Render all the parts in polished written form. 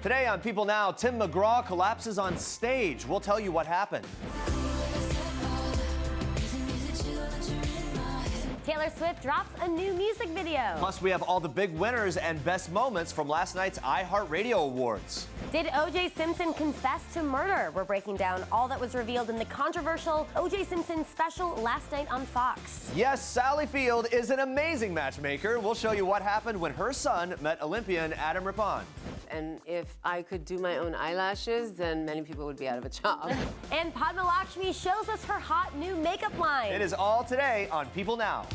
Today on People Now, Tim McGraw collapses on stage. We'll tell you what happened. Taylor Swift drops a new music video. Plus, we have all the big winners and best moments from last night's iHeartRadio Awards. Did O.J. Simpson confess to murder? We're breaking down all that was revealed in the controversial O.J. Simpson special last night on Fox. Yes, Sally Field is an amazing matchmaker. We'll show you what happened when her son met Olympian Adam Rippon. And if I could do my own eyelashes, then many people would be out of a job. And Padma Lakshmi shows us her hot new makeup line. It is all today on People Now.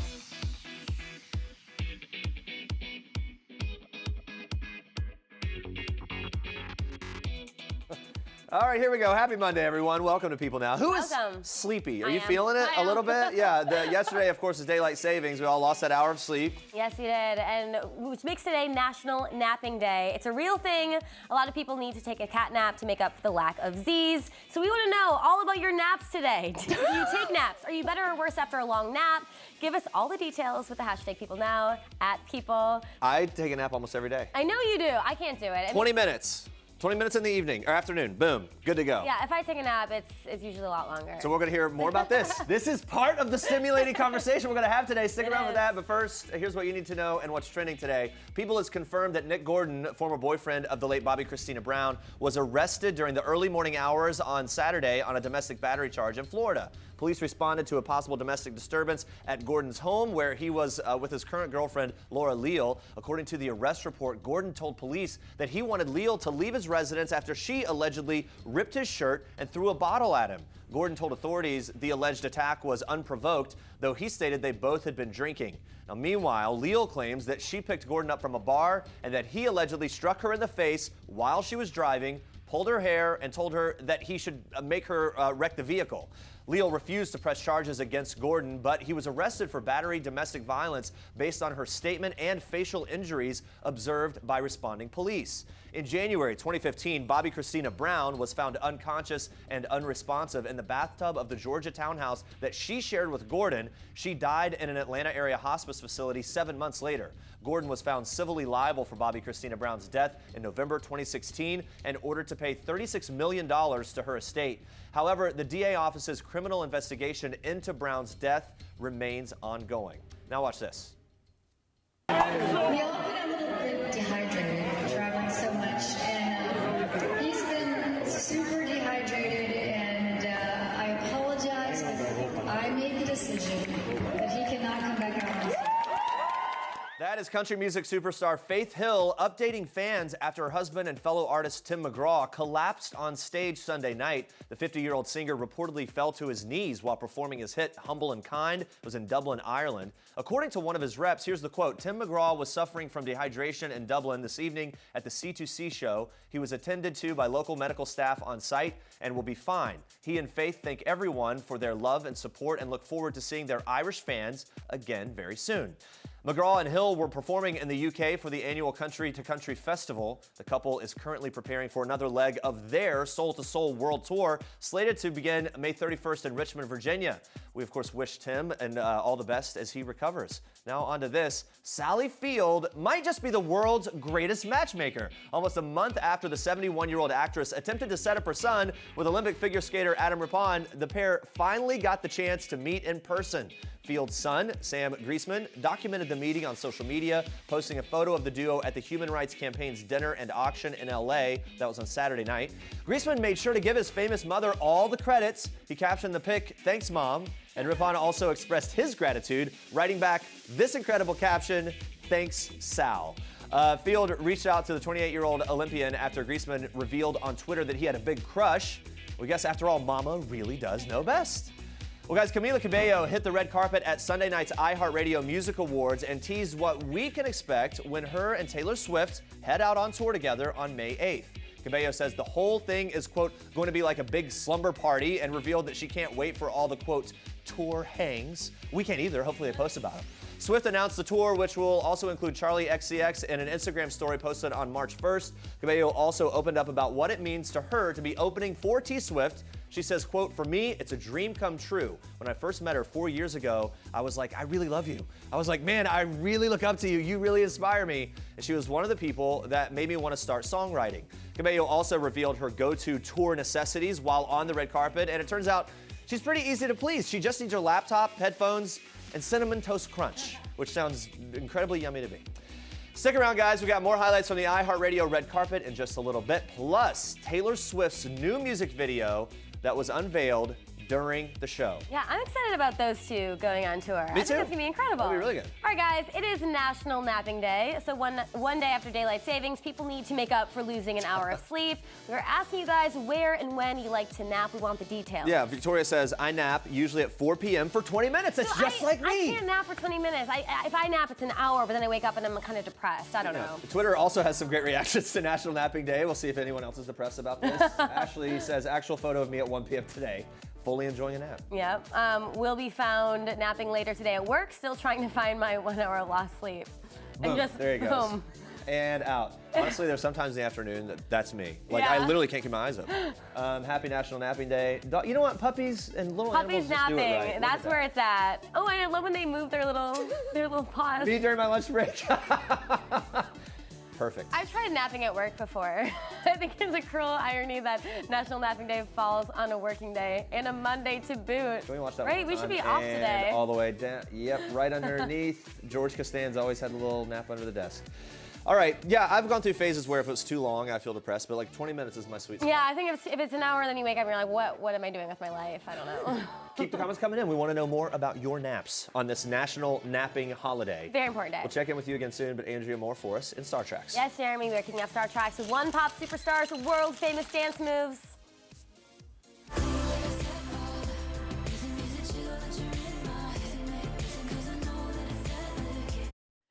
All right, here we go. Happy Monday, everyone. Welcome to People Now. Who is Welcome. sleepy? Are I you am. feeling it I a little am. bit? Yeah, yesterday, of course, is daylight savings. We all lost that hour of sleep. Yes, we did, and which makes today National Napping Day. It's a real thing. A lot of people need to take a cat nap to make up for the lack of Z's. So we want to know all about your naps today. Do you take naps? Are you better or worse after a long nap? Give us all the details with the hashtag PeopleNow, @People. I take a nap almost every day. I know you do. I can't do it. 20 minutes. 20 minutes in the evening or afternoon. Boom. Good to go. Yeah, if I take a nap, it's usually a lot longer. So we're going to hear more about this. This is part of the stimulating conversation we're going to have today. Stick around for that. But first, here's what you need to know and what's trending today. People has confirmed that Nick Gordon, former boyfriend of the late Bobby Christina Brown, was arrested during the early morning hours on Saturday on a domestic battery charge in Florida. Police responded to a possible domestic disturbance at Gordon's home where he was with his current girlfriend, Laura Leal. According to the arrest report, Gordon told police that he wanted Leal to leave his residence after she allegedly ripped his shirt and threw a bottle at him. Gordon told authorities the alleged attack was unprovoked, though he stated they both had been drinking. Now, meanwhile, Leal claims that she picked Gordon up from a bar and that he allegedly struck her in the face while she was driving, pulled her hair, and told her that he should make her wreck the vehicle. Leal refused to press charges against Gordon, but he was arrested for battery domestic violence based on her statement and facial injuries observed by responding police. In January 2015, Bobby Christina Brown was found unconscious and unresponsive in the bathtub of the Georgia townhouse that she shared with Gordon. She died in an Atlanta area hospice facility 7 months later. Gordon was found civilly liable for Bobby Christina Brown's death in November 2016 and ordered to pay $36 million to her estate. However, the DA office's criminal investigation into Brown's death remains ongoing. Now watch this. We all been a little bit dehydrated, traveling so much, and he's been super dehydrated, and I apologize, but I made the decision that he cannot come back out on stage. That is country music superstar Faith Hill updating fans after her husband and fellow artist Tim McGraw collapsed on stage Sunday night. The 50-year-old singer reportedly fell to his knees while performing his hit Humble and Kind. It was in Dublin, Ireland. According to one of his reps, here's the quote: Tim McGraw was suffering from dehydration in Dublin this evening at the C2C show. He was attended to by local medical staff on site and will be fine. He and Faith thank everyone for their love and support and look forward to seeing their Irish fans again very soon. McGraw and Hill were performing in the UK for the annual Country to Country Festival. The couple is currently preparing for another leg of their Soul to Soul World Tour, slated to begin May 31st in Richmond, Virginia. We, of course, wish Tim and all the best as he recovers. Now on to this. Sally Field might just be the world's greatest matchmaker. Almost a month after the 71-year-old actress attempted to set up her son with Olympic figure skater Adam Rippon, the pair finally got the chance to meet in person. Field's son, Sam Griesman, documented the meeting on social media, posting a photo of the duo at the Human Rights Campaign's dinner and auction in LA. That was on Saturday night. Griesman made sure to give his famous mother all the credits. He captioned the pic, "Thanks, Mom." And Rippon also expressed his gratitude, writing back this incredible caption, "Thanks, Sal." Field reached out to the 28-year-old Olympian after Griesman revealed on Twitter that he had a big crush. Well, I guess after all, Mama really does know best. Well, guys, Camila Cabello hit the red carpet at Sunday night's iHeartRadio Music Awards and teased what we can expect when her and Taylor Swift head out on tour together on May 8th. Cabello says the whole thing is, quote, going to be like a big slumber party, and revealed that she can't wait for all the, quote, tour hangs. We can't either. Hopefully they post about them. Swift announced the tour, which will also include Charlie XCX, in an Instagram story posted on March 1st. Cabello also opened up about what it means to her to be opening for T Swift. She says, quote, "For me, it's a dream come true. When I first met her 4 years ago, I was like, I really love you. I was like, man, I really look up to you. You really inspire me." And she was one of the people that made me want to start songwriting. Cabello also revealed her go-to tour necessities while on the red carpet, and it turns out she's pretty easy to please. She just needs her laptop, headphones, and Cinnamon Toast Crunch, which sounds incredibly yummy to me. Stick around, guys. We got more highlights from the iHeartRadio red carpet in just a little bit, plus Taylor Swift's new music video that was unveiled during the show. Yeah, I'm excited about those two going on tour. Me I too. think it's gonna be incredible. It'll be really good. All right, guys, it is National Napping Day. So one day after daylight savings, people need to make up for losing an hour of sleep. We're asking you guys where and when you like to nap. We want the details. Yeah, Victoria says, I nap usually at 4 p.m. for 20 minutes. That's So just like me. I can't nap for 20 minutes. If I nap, it's an hour, but then I wake up and I'm kind of depressed. I don't know. Twitter also has some great reactions to National Napping Day. We'll see if anyone else is depressed about this. Ashley says, actual photo of me at 1 p.m. today. Fully enjoying a nap. Yep. Will be found napping later today at work, still trying to find my 1 hour lost sleep. Boom. And just There you go. boom. And out. Honestly, there's sometimes in the afternoon that's me. Like, I Yeah. literally can't keep my eyes open. Happy National Napping Day. You know what? Puppies and little Puppies animals just do napping. it right. Look That's at where it's at. Oh, and I love when they move their little paws. Me during my lunch break. Perfect. I've tried napping at work before. I think it's a cruel irony that National Napping Day falls on a working day and a Monday to boot. Can we watch that right? one more We should time? be off And today. all the way down. Yep, right underneath. George Costan's always had a little nap under the desk. All right, yeah, I've gone through phases where if it's too long, I feel depressed, but like 20 minutes is my sweet spot. Yeah, I think if it's an hour, then you wake up and you're like, what am I doing with my life? I don't know. Keep the comments coming in. We want to know more about your naps on this National Napping Holiday. Very important day. We'll check in with you again soon, but Andrea, more for us in Star Treks. Yes, Jeremy, we're kicking off Star Treks with one pop superstar's world-famous dance moves.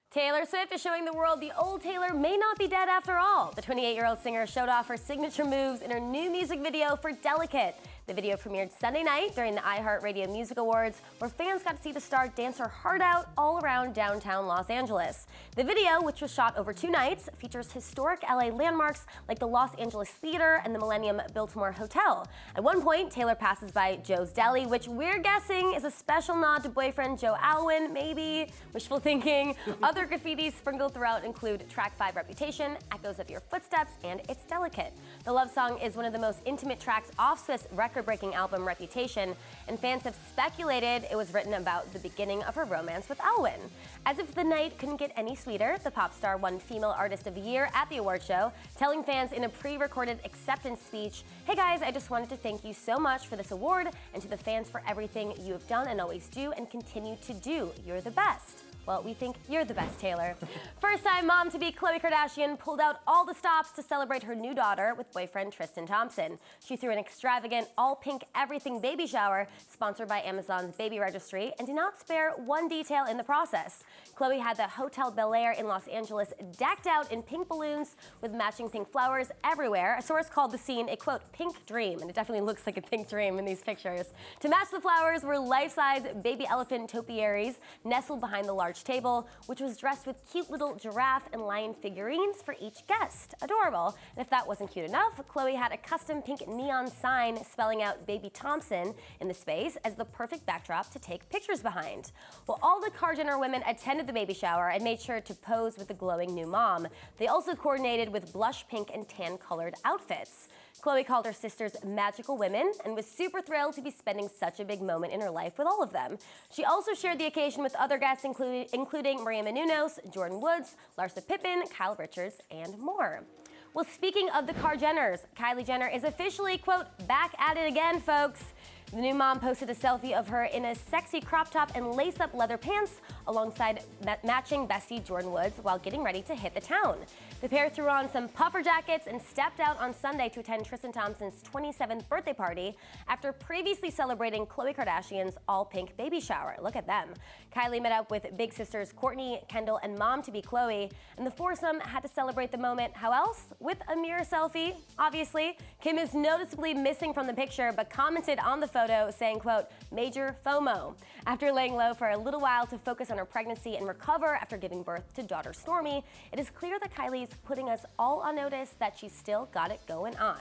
Taylor Swift is showing the world the old Taylor may not be dead after all. The 28-year-old singer showed off her signature moves in her new music video for Delicate. The video premiered Sunday night during the iHeartRadio Music Awards, where fans got to see the star dance her heart out all around downtown Los Angeles. The video, which was shot over 2 nights, features historic LA landmarks like the Los Angeles Theater and the Millennium Biltmore Hotel. At one point, Taylor passes by Joe's Deli, which we're guessing is a special nod to boyfriend Joe Alwyn, maybe. Wishful thinking. Other graffitis sprinkled throughout include Track 5 Reputation, Echoes of Your Footsteps, and It's Delicate. The love song is one of the most intimate tracks off Swift's record-breaking album Reputation, and fans have speculated it was written about the beginning of her romance with Alwyn. As if the night couldn't get any sweeter, the pop star won Female Artist of the Year at the award show, telling fans in a pre-recorded acceptance speech, "Hey guys, I just wanted to thank you so much for this award, and to the fans for everything you have done and always do and continue to do. You're the best." Well, we think you're the best, Taylor. First-time mom-to-be Khloé Kardashian pulled out all the stops to celebrate her new daughter with boyfriend Tristan Thompson. She threw an extravagant, all-pink everything baby shower sponsored by Amazon's baby registry and did not spare one detail in the process. Khloé had the Hotel Bel Air in Los Angeles decked out in pink balloons with matching pink flowers everywhere. A source called the scene a, quote, pink dream, and it definitely looks like a pink dream in these pictures. To match the flowers were life-size baby elephant topiaries nestled behind the large table, which was dressed with cute little giraffe and lion figurines for each guest. Adorable. And if that wasn't cute enough, Khloé had a custom pink neon sign spelling out Baby Thompson in the space as the perfect backdrop to take pictures behind. Well, all the Jenner women attended the baby shower and made sure to pose with the glowing new mom. They also coordinated with blush pink and tan colored outfits. Khloé called her sisters magical women and was super thrilled to be spending such a big moment in her life with all of them. She also shared the occasion with other guests, including Maria Menounos, Jordan Woods, Larsa Pippen, Kyle Richards, and more. Well, speaking of the Jenners, Kylie Jenner is officially, quote, back at it again, folks. The new mom posted a selfie of her in a sexy crop top and lace-up leather pants alongside matching bestie Jordan Woods while getting ready to hit the town. The pair threw on some puffer jackets and stepped out on Sunday to attend Tristan Thompson's 27th birthday party after previously celebrating Khloé Kardashian's all-pink baby shower. Look at them. Kylie met up with big sisters Kourtney, Kendall, and mom-to-be Khloé, and the foursome had to celebrate the moment. How else? With a mirror selfie, obviously. Kim is noticeably missing from the picture, but commented on the photo saying, quote, "Major FOMO." After laying low for a little while to focus on her pregnancy and recover after giving birth to daughter Stormi, it is clear that Kylie's putting us all on notice that she's still got it going on.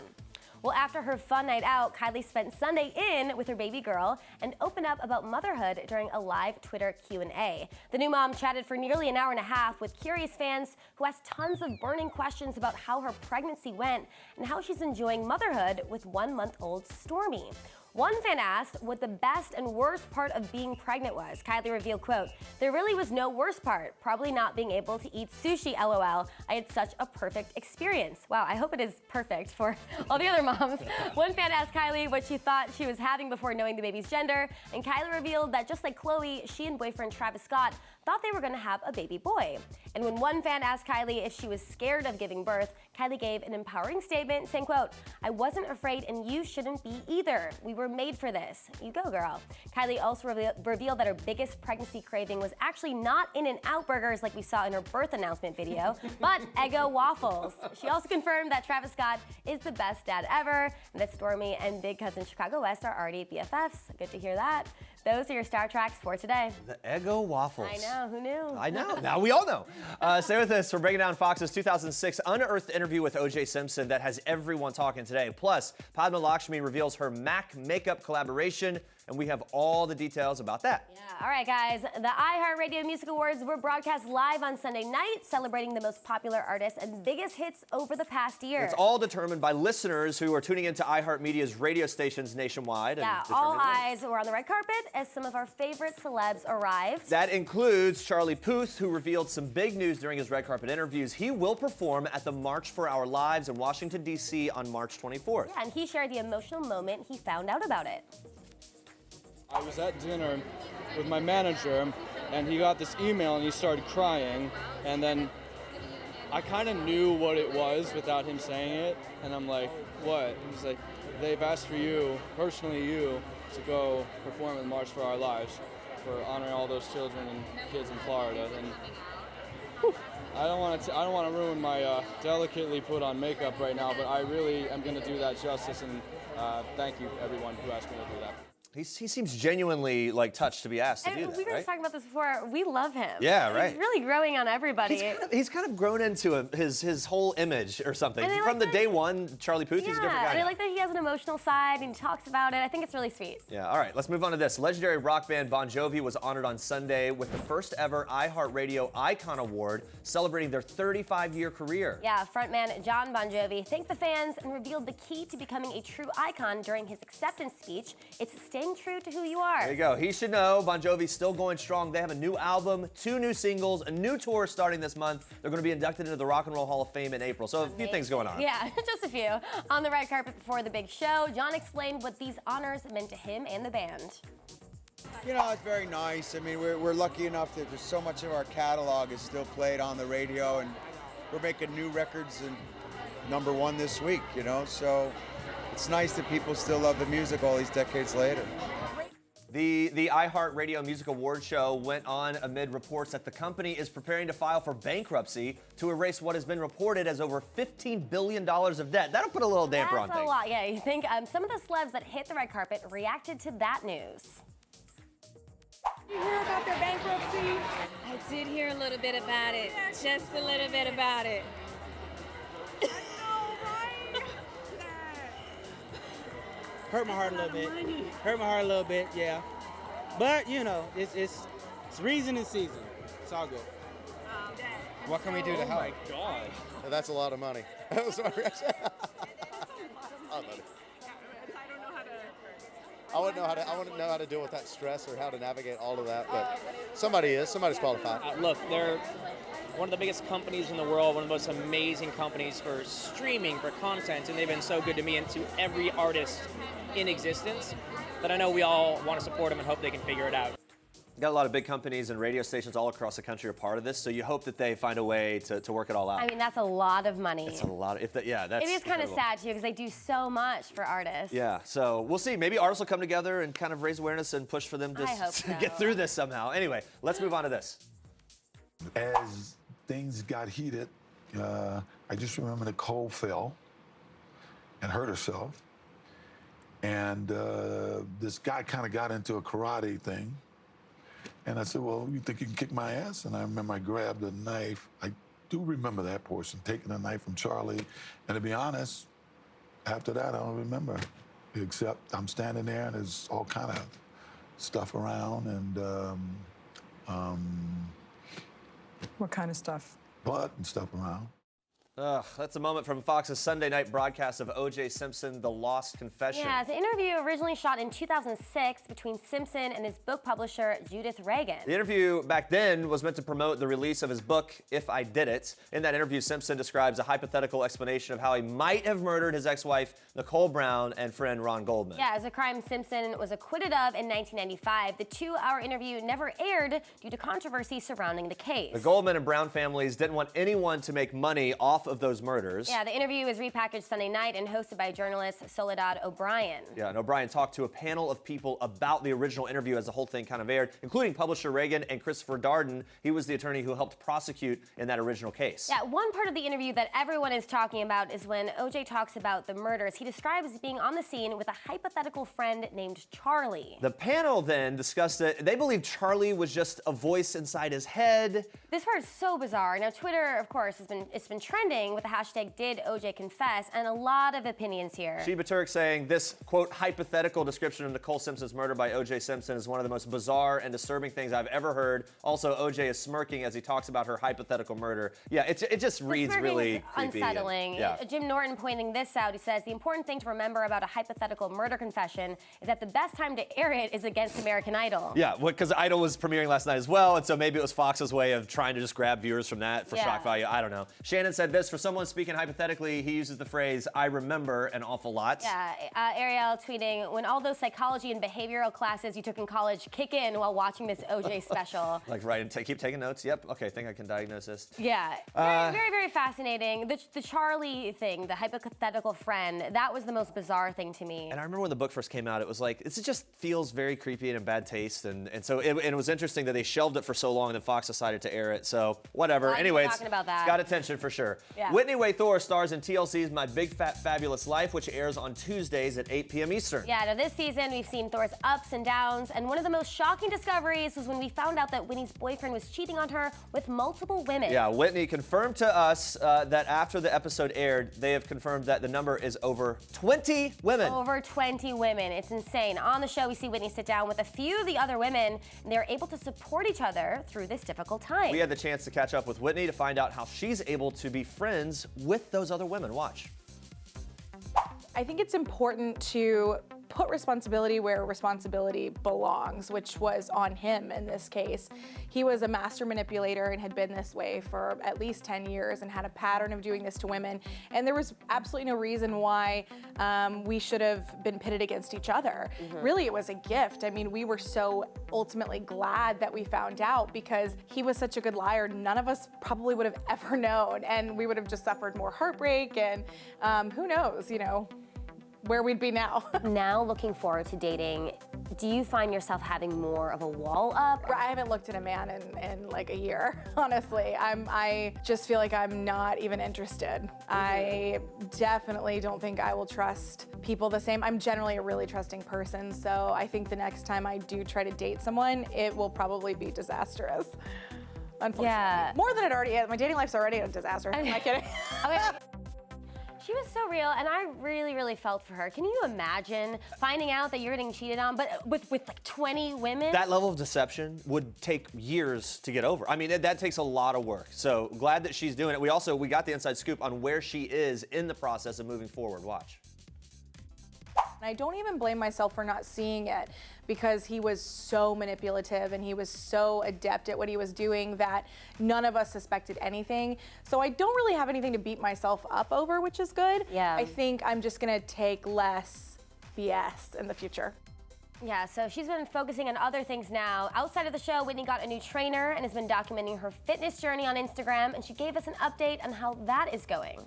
Well, after her fun night out, Kylie spent Sunday in with her baby girl and opened up about motherhood during a live Twitter Q&A. The new mom chatted for nearly an hour and a half with curious fans who asked tons of burning questions about how her pregnancy went and how she's enjoying motherhood with 1-month-old Stormi. One fan asked what the best and worst part of being pregnant was. Kylie revealed, quote, "There really was no worst part. Probably not being able to eat sushi, LOL. I had such a perfect experience." Wow, I hope it is perfect for all the other moms. One fan asked Kylie what she thought she was having before knowing the baby's gender, and Kylie revealed that just like Khloé, she and boyfriend Travis Scott thought they were gonna have a baby boy. And when one fan asked Kylie if she was scared of giving birth, Kylie gave an empowering statement saying, quote, "I wasn't afraid and you shouldn't be either. We were made for this. You go, girl." Kylie also revealed that her biggest pregnancy craving was actually not In-N-Out burgers like we saw in her birth announcement video, but Eggo waffles. She also confirmed that Travis Scott is the best dad ever, and that Stormi and big cousin Chicago West are already BFFs. Good to hear that. Those are your Star Tracks for today. The Eggo waffles. I know, who knew? I know, now we all know. Stay with us, we're breaking down Fox's 2006 unearthed interview with O.J. Simpson that has everyone talking today. Plus, Padma Lakshmi reveals her MAC makeup collaboration, and we have all the details about that. Yeah, all right, guys. The iHeartRadio Music Awards were broadcast live on Sunday night, celebrating the most popular artists and biggest hits over the past year. It's all determined by listeners who are tuning into iHeartMedia's radio stations nationwide. Yeah, all eyes were on the red carpet as some of our favorite celebs arrived. That includes Charlie Puth, who revealed some big news during his red carpet interviews. He will perform at the March for Our Lives in Washington, D.C. on March 24th. Yeah, and he shared the emotional moment he found out about it. I was at dinner with my manager, and he got this email and he started crying, and then I kind of knew what it was without him saying it, and I'm like, what? He's like, they've asked for you, personally you, to go perform in March for Our Lives for honoring all those children and kids in Florida, and whew, I don't want to ruin my delicately put on makeup right now, but I really am going to do that justice, and thank you everyone who asked me to do that. He seems genuinely touched to be asked to do And that, we were just talking about this before. We love him. Yeah, right. He's really growing on everybody. He's kind of grown into his whole image or something. And I From like the that- day one, Charlie Puth, he's a different guy and I now. like that he has an emotional side and he talks about it. I think it's really sweet. Yeah, all right, let's move on to this. Legendary rock band Bon Jovi was honored on Sunday with the first ever iHeartRadio Icon Award, celebrating their 35-year career. Yeah, frontman John Bon Jovi thanked the fans and revealed the key to becoming a true icon during his acceptance speech. It's staying true to who you are. There you go. He should know Bon Jovi's still going strong. They have a new album, 2 new singles, a new tour starting this month. They're going to be inducted into the Rock and Roll Hall of Fame in April. So a few things going on. Yeah, just a few. On the red carpet before the big show, John explained what these honors meant to him and the band. You know, it's very nice. I mean, we're lucky enough that there's so much of our catalog is still played on the radio, and we're making new records and #1 this week, you know? So it's nice that people still love the music all these decades later. The iHeartRadio Music Award show went on amid reports that the company is preparing to file for bankruptcy to erase what has been reported as over $15 billion of debt. That'll put a little damper on That's a things. lot, yeah. You think some of the celebs that hit the red carpet reacted to that news. You hear about their bankruptcy? I did hear a little bit about it, just a little bit about it. I know, right? Hurt my heart a little bit. Hurt my heart a little bit, yeah. But you know, it's reason and season. It's all good. What can we do to help? Oh my God. That's a lot of money. That was my reaction. I wouldn't know how to deal with that stress or how to navigate all of that, but somebody's qualified. Look, they're one of the biggest companies in the world, one of the most amazing companies for streaming, for content, and they've been so good to me and to every artist in existence that I know we all want to support them and hope they can figure it out. Got a lot of big companies and radio stations all across the country are part of this, so you hope that they find a way to work it all out. I mean, that's a lot of money. It's a lot. That's it is kind of incredible. sad too because they do so much for artists. Yeah, so we'll see. Maybe artists will come together and kind of raise awareness and push for them to I hope so. get through this somehow. Anyway, let's move on to this. As things got heated, I just remember Nicole fell and hurt herself. And this guy kind of got into a karate thing. And I said, well, you think you can kick my ass? And I remember I grabbed a knife. I do remember that portion, taking a knife from Charlie. And to be honest, after that, I don't remember. Except I'm standing there and there's all kind of stuff around and What kind of stuff? blood and stuff around. That's a moment from Fox's Sunday night broadcast of O.J. Simpson, The Lost Confession. Yeah, it's an interview originally shot in 2006 between Simpson and his book publisher, Judith Reagan. The interview back then was meant to promote the release of his book, If I Did It. In that interview, Simpson describes a hypothetical explanation of how he might have murdered his ex-wife, Nicole Brown, and friend Ron Goldman. Yeah, as a crime Simpson was acquitted of in 1995, the 2-hour interview never aired due to controversy surrounding the case. The Goldman and Brown families didn't want anyone to make money off of those murders. Yeah, the interview was repackaged Sunday night and hosted by journalist Soledad O'Brien. Yeah, and O'Brien talked to a panel of people about the original interview as the whole thing kind of aired, including publisher Reagan and Christopher Darden. He was the attorney who helped prosecute in that original case. Yeah, one part of the interview that everyone is talking about is when OJ talks about the murders. He describes being on the scene with a hypothetical friend named Charlie. The panel then discussed it. They believe Charlie was just a voice inside his head. This part is so bizarre. Now, Twitter, of course, it's been trending with the hashtag Did OJ Confess, and a lot of opinions here. Sheba Turk saying this, quote, hypothetical description of Nicole Simpson's murder by O.J. Simpson is one of the most bizarre and disturbing things I've ever heard. Also, O.J. is smirking as he talks about her hypothetical murder. Yeah, it just reads really creepy. Unsettling. Yeah. Jim Norton pointing this out, he says, the important thing to remember about a hypothetical murder confession is that the best time to air it is against American Idol. Yeah, because Idol was premiering last night as well, and so maybe it was Fox's way of trying to just grab viewers from that for shock value. I don't know. Shannon said this, for someone speaking hypothetically, he uses the phrase, I remember an awful lot. Yeah, Ariel tweeting, when all those psychology and behavioral classes you took in college kick in while watching this OJ special. Like, right, and keep taking notes. Yep, okay, think I can diagnose this. Yeah, very, very fascinating. The Charlie thing, the hypothetical friend, that was the most bizarre thing to me. And I remember when the book first came out, it was like, this just feels very creepy and in bad taste. And so it was interesting that they shelved it for so long and then Fox decided to air it. So whatever. Anyway, it's got attention for sure. Yeah. Whitney Way Thore stars in TLC's My Big Fat Fabulous Life, which airs on Tuesdays at 8 p.m. Eastern. Yeah, now this season we've seen Thore's ups and downs, and one of the most shocking discoveries was when we found out that Whitney's boyfriend was cheating on her with multiple women. Yeah, Whitney confirmed to us that after the episode aired, they have confirmed that the number is over 20 women. Over 20 women. It's insane. On the show, we see Whitney sit down with a few of the other women, and they're able to support each other through this difficult time. We had the chance to catch up with Whitney to find out how she's able to be friends with those other women. Watch. I think it's important to put responsibility where responsibility belongs, which was on him in this case. He was a master manipulator and had been this way for at least 10 years and had a pattern of doing this to women. And there was absolutely no reason why we should have been pitted against each other. Really, it was a gift. I mean, we were so ultimately glad that we found out because he was such a good liar. None of us probably would have ever known. And we would have just suffered more heartbreak and who knows, you know, where we'd be now. Now looking forward to dating, do you find yourself having more of a wall up? I haven't looked at a man in like a year, honestly. I just feel like I'm not even interested. I definitely don't think I will trust people the same. I'm generally a really trusting person, so I think the next time I do try to date someone, it will probably be disastrous. Unfortunately. Yeah. More than it already is. My dating life's already a disaster. Am I kidding? Okay. She was so real, and I really, really felt for her. Can you imagine finding out that you're getting cheated on, but with like 20 women? That level of deception would take years to get over. I mean, that takes a lot of work. So glad that she's doing it. We got the inside scoop on where she is in the process of moving forward. Watch. And I don't even blame myself for not seeing it because he was so manipulative and he was so adept at what he was doing that none of us suspected anything. So I don't really have anything to beat myself up over, which is good. Yeah. I think I'm just gonna take less BS in the future. Yeah, so she's been focusing on other things now. Outside of the show, Whitney got a new trainer and has been documenting her fitness journey on Instagram, and she gave us an update on how that is going.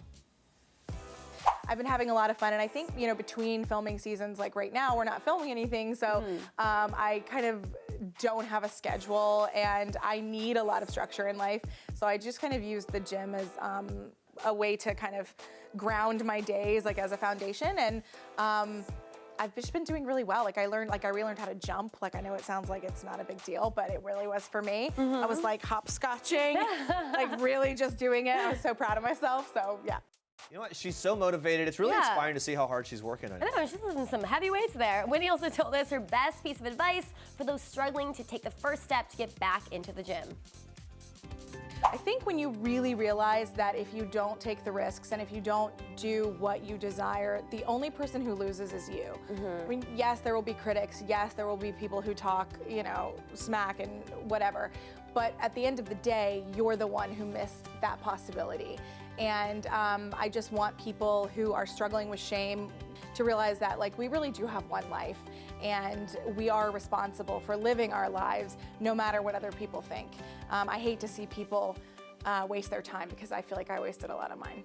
I've been having a lot of fun, and I think, you know, between filming seasons, like right now, we're not filming anything, so I kind of don't have a schedule, and I need a lot of structure in life. So I just kind of use the gym as a way to kind of ground my days, like as a foundation, and I've just been doing really well. Like I relearned how to jump. Like I know it sounds like it's not a big deal, but it really was for me. I was like hopscotching, like really just doing it. I was so proud of myself, so yeah. You know what? She's so motivated. It's really inspiring to see how hard she's working on it. I know, she's lifting some heavy weights there. Whitney also told us her best piece of advice for those struggling to take the first step to get back into the gym. I think when you really realize that if you don't take the risks and if you don't do what you desire, the only person who loses is you. I mean, yes, there will be critics. Yes, there will be people who talk, you know, smack and whatever. But at the end of the day, you're the one who missed that possibility. And I just want people who are struggling with shame to realize that, like, we really do have one life, and we are responsible for living our lives no matter what other people think. I hate to see people waste their time, because I feel like I wasted a lot of mine.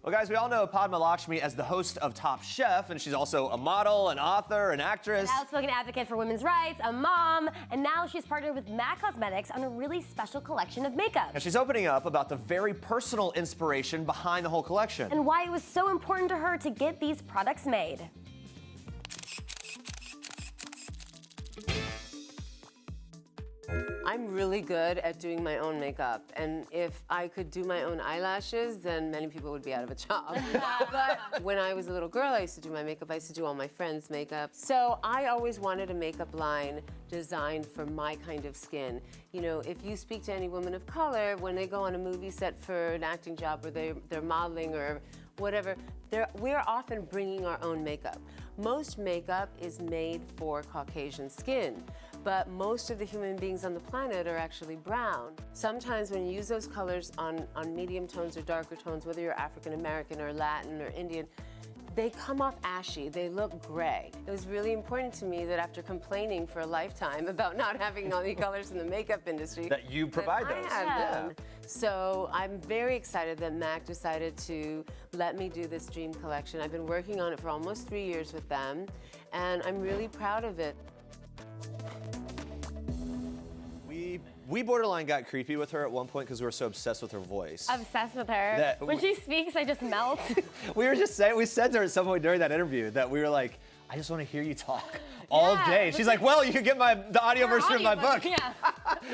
Well, guys, we all know Padma Lakshmi as the host of Top Chef, and she's also a model, an author, an actress. An outspoken advocate for women's rights, a mom, and now she's partnered with MAC Cosmetics on a really special collection of makeup. And she's opening up about the very personal inspiration behind the whole collection. And why it was so important to her to get these products made. I'm really good at doing my own makeup, and if I could do my own eyelashes, then many people would be out of a job. But when I was a little girl, I used to do my makeup. I used to do all my friends' makeup. So I always wanted a makeup line designed for my kind of skin. You know, if you speak to any woman of color, when they go on a movie set for an acting job, or they're modeling or whatever, we're often bringing our own makeup. Most makeup is made for Caucasian skin, but most of the human beings on the planet are actually brown. Sometimes when you use those colors on medium tones or darker tones, whether you're African American or Latin or Indian, they come off ashy, they look gray. It was really important to me that after complaining for a lifetime about not having all the colors in the makeup industry, that you provide those. I had them. So I'm very excited that MAC decided to let me do this dream collection. I've been working on it for almost 3 years with them, and I'm really proud of it. We borderline got creepy with her at one point because we were so obsessed with her voice. Obsessed with her. When she speaks, I just melt. We said to her at some point during that interview that we were like, I just want to hear you talk all day. She's like, well, you can get the audio version of my book. Yeah.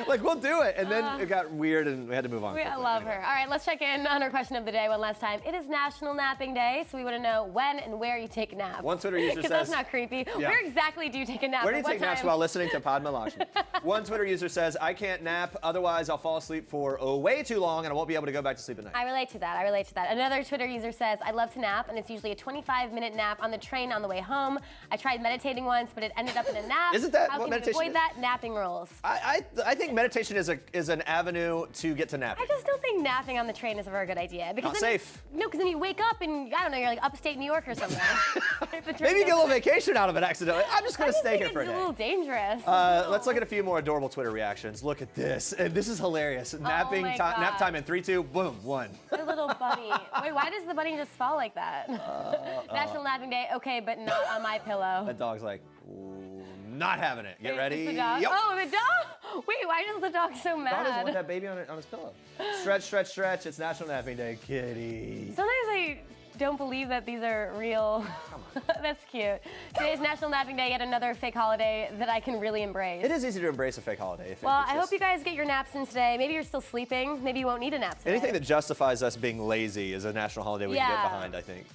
Like, we'll do it. And then it got weird and we had to move on. I love her. All right, let's check in on our question of the day one last time. It is National Napping Day, so we want to know when and where you take naps. One Twitter user says... Because that's not creepy. Yeah. Where exactly do you take a nap? Where do you take naps while listening to Padma Lakshmi? One Twitter user says, I can't nap, otherwise I'll fall asleep for way too long and I won't be able to go back to sleep at night. I relate to that. Another Twitter user says, I love to nap, and it's usually a 25-minute nap on the train on the way home. I tried meditating once, but it ended up in a nap. Isn't that How what can meditation you avoid that? Napping rules. I think meditation is an avenue to get to napping. I just don't think napping on the train is a very good idea. Because Not safe. No, because then you wake up and, I don't know, you're like upstate New York or something. Maybe you get a little vacation out of it accidentally. I'm just going to stay here for a day. It's a little dangerous. Let's look at a few more adorable Twitter reactions. Look at this. This is hilarious. Nap time in 3, 2, boom, 1. The little bunny. Wait, why does the bunny just fall like that? National Napping Day, okay, but not on my pillow. That dog's like, ooh, not having it. Get ready. The dog? Yep. Oh, the dog? Wait, why is the dog so mad? The dog doesn't want that baby on his pillow. Stretch, stretch, stretch. It's National Napping Day, kitty. Sometimes I don't believe that these are real. Come on. That's cute. Today's National Napping Day, yet another fake holiday that I can really embrace. It is easy to embrace a fake holiday. Well, I hope you guys get your naps in today. Maybe you're still sleeping. Maybe you won't need a nap today. Anything that justifies us being lazy is a national holiday we can get behind, I think.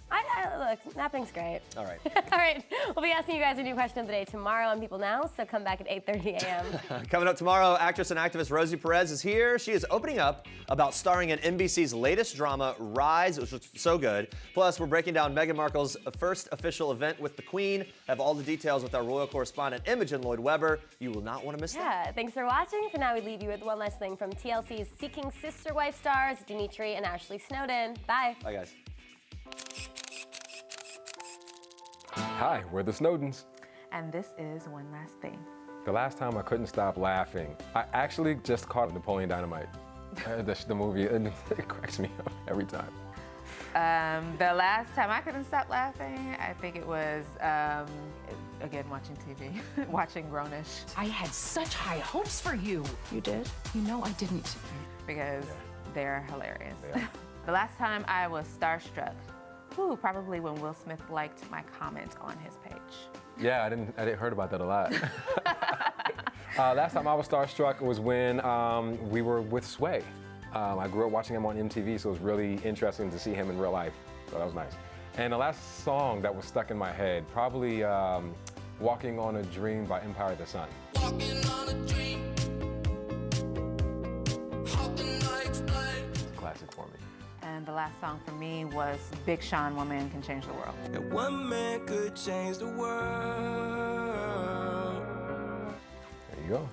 Look, napping's great. All right. All right. We'll be asking you guys a new question of the day tomorrow on People Now, so come back at 8:30 a.m. Coming up tomorrow, actress and activist Rosie Perez is here. She is opening up about starring in NBC's latest drama, Rise, which was so good. Plus, we're breaking down Meghan Markle's first official event with the Queen. Have all the details with our royal correspondent, Imogen Lloyd-Webber. You will not want to miss that. Yeah, thanks for watching. For now, we leave you with one last thing from TLC's Seeking Sister Wife stars, Dimitri and Ashley Snowden. Bye. Bye, guys. Hi, we're the Snowdens. and this is One Last Thing. The last time I couldn't stop laughing, I actually just caught Napoleon Dynamite, the movie, and it cracks me up every time. The last time I couldn't stop laughing, I think it was, again, watching TV, watching Grownish. I had such high hopes for you. You did? You know I didn't. Because they're hilarious. The last time I was starstruck, probably when Will Smith liked my comment on his page. Yeah, I didn't heard about that a lot. Last time I was starstruck was when we were with Sway. I grew up watching him on MTV, so it was really interesting to see him in real life. So that was nice. And the last song that was stuck in my head, probably Walking on a Dream by Empire of the Sun. Walking on a dream. It's a classic for me. And the last song for me was Big Sean, One Man Can Change the World. And one man could change the world. There you go.